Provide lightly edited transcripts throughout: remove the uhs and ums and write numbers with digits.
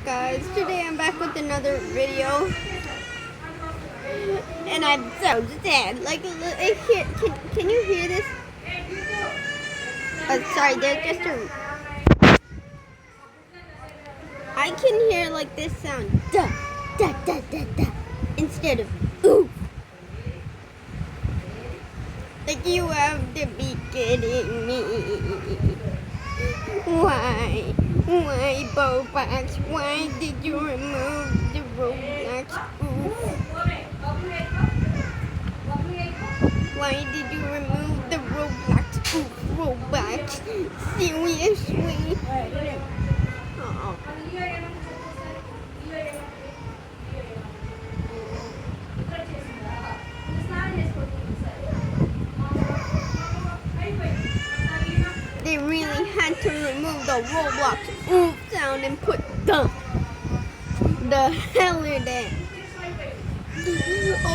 guys, today I'm back with another video, and I'm so sad. Like, can you hear this? Sorry, there's just I can hear like this sound, da, da, da, da, da, instead of ooh. Like, you have to be kidding me. Why, Bobax? Why did you remove the Roblox? Why did you remove the Roblox? Seriously? Oh. They really had to remove the Roblox sound and put the hell in it.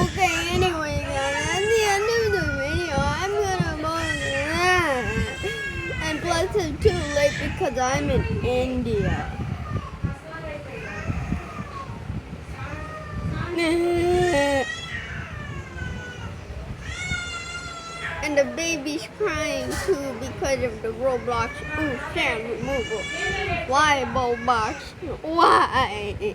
Okay, anyway guys, that's the end of the video. I'm gonna move that. And plus it's too late because I'm in India. And the baby's crying too because of the Roblox sound removal. Why, Bobax? Why?